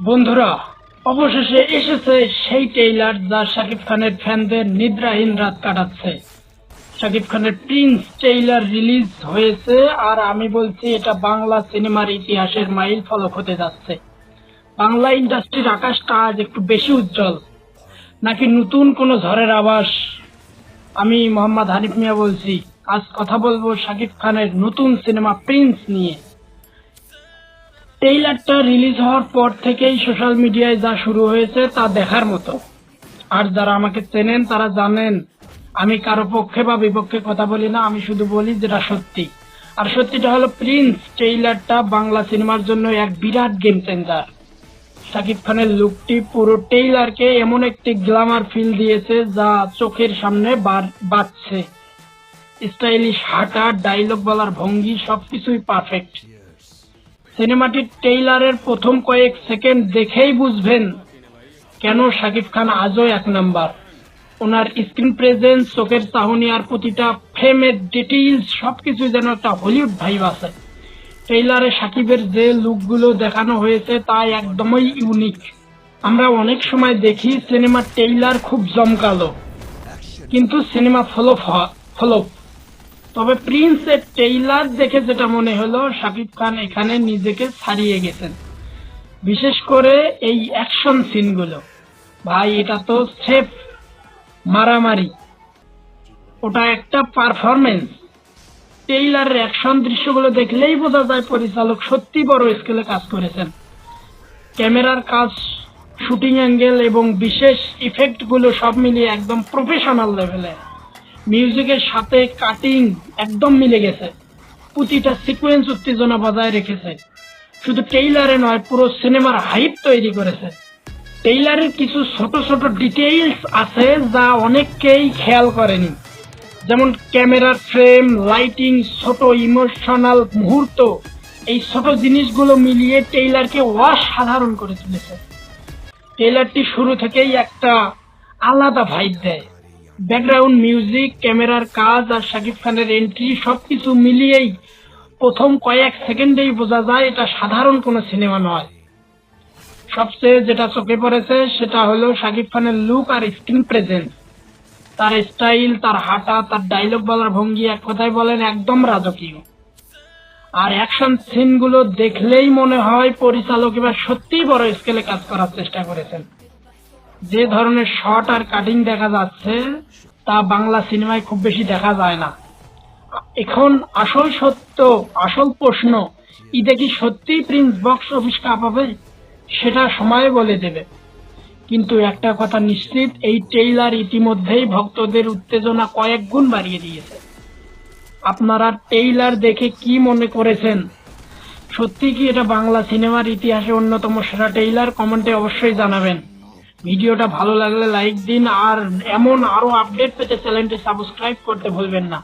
বন্ধুরা, অবশেষে এসেছে সেই ট্রেইলার যা শাকিব খানের ফ্যানদের নিদ্রাহীন রাত কাটাচ্ছে। শাকিব খানের প্রিন্স ট্রেইলার রিলিজ হয়েছে, আর আমি বলছি এটা বাংলা সিনেমার ইতিহাসের মাইল ফলক হতে যাচ্ছে। বাংলা ইন্ডাস্ট্রির আকাশটা আজ একটু বেশি উজ্জ্বল, নাকি নতুন কোনো ঝড়ের আভাস? আমি মোহাম্মদ হানিফ মিয়া বলছি। আজ কথা বলবো শাকিব খানের নতুন সিনেমা প্রিন্স নিয়ে। ট্রেইলারটা রিলিজ হওয়ার পর থেকেই সোশ্যাল মিডিয়ায় যা শুরু হয়েছে তা দেখার মতো। আর যারা আমাকে চেনেন তারা জানেন আমি কারো পক্ষে বা বিপক্ষে কথা বলি না, আমি শুধু বলি যেটা সত্যি। আর সত্যিটা হলো প্রিন্স ট্রেইলারটা বাংলা সিনেমার জন্য এক বিরাট গেম চেঞ্জার। শাকিব খানের লুকটি পুরো ট্রেইলারকে এমন একটি গ্ল্যামার ফিল দিয়েছে যা চোখের সামনে বাজছে। স্টাইলিশ হাঁটা, ডায়লগ বলার ভঙ্গি সবকিছুই পারফেক্ট। সিনেমাটির ট্রেইলারের প্রথম কয়েক সেকেন্ড দেখেই বুঝবেন কেন শাকিব খান আজও এক নাম্বার। ওনার স্ক্রিন প্রেজেন্স, চোখের চাহনি আর প্রতিটা ফ্রেমের ডিটেইলস সবকিছু যেন একটা হলিউড ভাইব আছে। ট্রেইলারে শাকিবের যে লুকগুলো দেখানো হয়েছে তা একদমই ইউনিক। আমরা অনেক সময় দেখি সিনেমার ট্রেইলার খুব জমকালো, কিন্তু সিনেমা ফ্লপ। তবে প্রিন্সের ট্রেইলার দেখে যেটা মনে হলো, শাকিব খান এখানে নিজেকে ছাড়িয়ে গেছেন। বিশেষ করে এই অ্যাকশন সিনগুলো, ভাই এটা তো সেফ মারামারি, ওটা একটা পারফরমেন্স। ট্রেইলারের অ্যাকশন দৃশ্যগুলো দেখলেই বোঝা যায় পরিচালক সত্যি বড় স্কেলে কাজ করেছেন। ক্যামেরার কাজ, শুটিং অ্যাঙ্গেল এবং বিশেষ ইফেক্টগুলো সব মিলিয়ে একদম প্রফেশনাল লেভেলে। মিউজিকের সাথে কাটিং একদম মিলে গেছে, প্রতিটা সিকোয়েন্স উত্তেজনা বজায় রেখেছে। শুধু ট্রেইলারে নয়, পুরো সিনেমার হাইপ তৈরি করেছে। ট্রেইলারের কিছু ছোট ছোট ডিটেইলস আছে যা অনেককেই খেয়াল করেনি, যেমন ক্যামেরার ফ্রেম, লাইটিং, ছোট ইমোশনাল মুহূর্ত। এই ছোট জিনিসগুলো মিলিয়ে ট্রেইলারকে অসাধারণ করে তুলেছে। ট্রেইলারটি শুরু থেকেই একটা আলাদা ভাইব দেয়। ব্যাকগ্রাউন্ড মিউজিক, ক্যামেরার কাজ আর শাকিব খানের এন্ট্রি সবকিছু মিলিয়েই প্রথম কয়েক সেকেন্ডেই বোঝা যায় এটা সাধারণ কোনো সিনেমা নয়। সবচেয়ে যেটা চোখে পড়েছে সেটা হলো শাকিব খানের লুক আর স্ক্রিন প্রেজেন্স। তার স্টাইল, তার হাঁটা, তার ডায়লগ বলার ভঙ্গি, এক কথায় বলেন একদম রাজকীয়। আর অ্যাকশন সিনগুলো দেখলেই মনে হয় পরিচালক এবার সত্যিই বড় স্কেলে কাজ করার চেষ্টা করেছেন। যে ধরনের শট আর কাটিং দেখা যাচ্ছে তা বাংলা সিনেমায় খুব বেশি দেখা যায় না। এখন আসল প্রশ্ন, ঈদে কি সত্যিই প্রিন্স বক্স অফিস কাঁপাবে? সেটা সময় বলে দেবে। কিন্তু একটা কথা নিশ্চিত, এই ট্রেইলার ইতিমধ্যেই ভক্তদের উত্তেজনা কয়েক গুণ বাড়িয়ে দিয়েছে। আপনারা ট্রেইলার দেখে কি মনে করেছেন? সত্যি কি এটা বাংলা সিনেমার ইতিহাসে অন্যতম সেরা ট্রেইলার? কমেন্টে অবশ্যই জানাবেন। ভিডিওটা ভালো লাগলে লাইক দিন, আর এমন আরো আপডেট পেতে চ্যানেলটি সাবস্ক্রাইব করতে ভুলবেন না।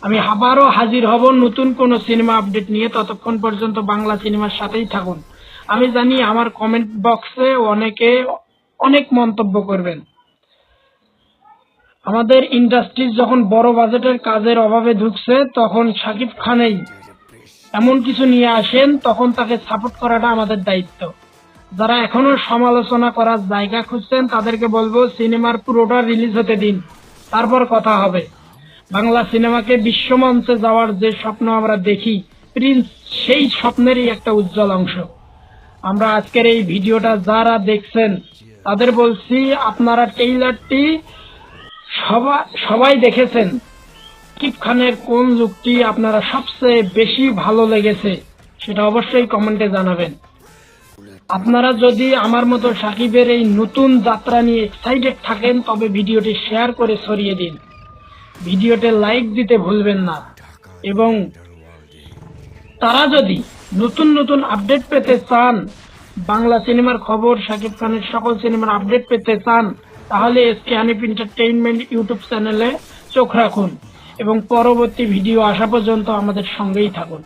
আমি আবারও হাজির হব নতুন কোনো সিনেমা আপডেট নিয়ে। ততক্ষণ পর্যন্ত বাংলা সিনেমার সাথেই থাকুন। আমি জানি আমার কমেন্ট বক্সে অনেকে অনেক মন্তব্য করবেন। আমাদের ইন্ডাস্ট্রি যখন বড় বাজেটের কাজের অভাবে ঢুকছে, তখন শাকিব খানেই এমন কিছু নিয়ে আসেন, তখন তাকে সাপোর্ট করাটা আমাদের দায়িত্ব। যারা এখনো সমালোচনা করার জায়গা খুঁজছেন তাদেরকে বলবো সিনেমার পুরোটা রিলিজ হতে দিন, তারপর কথা হবে। বাংলা সিনেমাকে বিশ্বমঞ্চে যাওয়ার যে স্বপ্ন আমরা দেখি, প্রিন্স সেই স্বপ্নেরই একটা উজ্জ্বল অংশ। আমরা আজকের এই ভিডিওটা যারা দেখছেন তাদের বলছি, আপনারা ট্রেইলারটি সবাই দেখেছেন। শাকিব খানের কোন লুকটি আপনারা সবচেয়ে বেশি ভালো লেগেছে সেটা অবশ্যই কমেন্টে জানাবেন। আপনারা যদি আমার মতো শাকিবের এই নতুন যাত্রা নিয়ে এক্সাইটেড থাকেন তবে ভিডিওটি শেয়ার করে ছড়িয়ে দিন। ভিডিওতে লাইক দিতে ভুলবেন না। এবং তারা যদি নতুন নতুন আপডেট পেতে চান, বাংলা সিনেমার খবর, শাকিব খানের সকল সিনেমার আপডেট পেতে চান, তাহলে এসকে হানিফ এন্টারটেইনমেন্ট ইউটিউব চ্যানেলে চোখ রাখুন এবং পরবর্তী ভিডিও আসা পর্যন্ত আমাদের সঙ্গেই থাকুন।